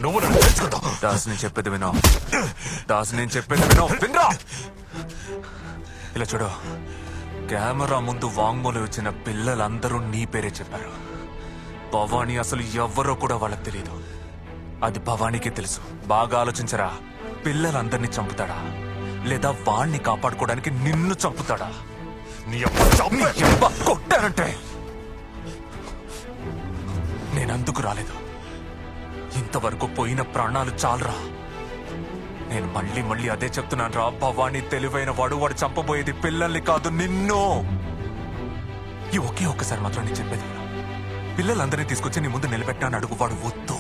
నువ్వు నన్ను తెలుసుకుందా? దాస్ నేను చెప్పేది వినో. దాస్ నేను చెప్పేది వినో. వినరా? ఇలా చూడు, కెమెరా ముందు వాంగ్మూలం ఇచ్చిన పిల్లలందరూ నీ పేరే చెప్పారు. భవానీ అసలు ఎవ్వరో కూడా వాళ్ళకి తెలియదు. అది భవానీకే తెలుసు. బాగా ఆలోచించరా. పిల్లలందరినీ చంపుతాడా లేదా వాణ్ణి కాపాడుకోవడానికి నిన్ను చంపుతాడా? నీ అబ్బ కొట్టానంటే నేనందుకు రాలేదు. ఇంతవరకు పోయిన ప్రాణాలు చాలరా. నేను మళ్ళీ మళ్ళీ అదే చెప్తున్నాను రా. భవానీ తెలివైన వాడు చంపబోయేది పిల్లల్ని కాదు, నిన్ను. ఈ ఒకే ఒక్కసారి మాత్రం నేను చెప్పేది, పిల్లలందరినీ తీసుకొచ్చి నీ ముందు నిలబెట్టాను అడుగు. వాడు వద్దు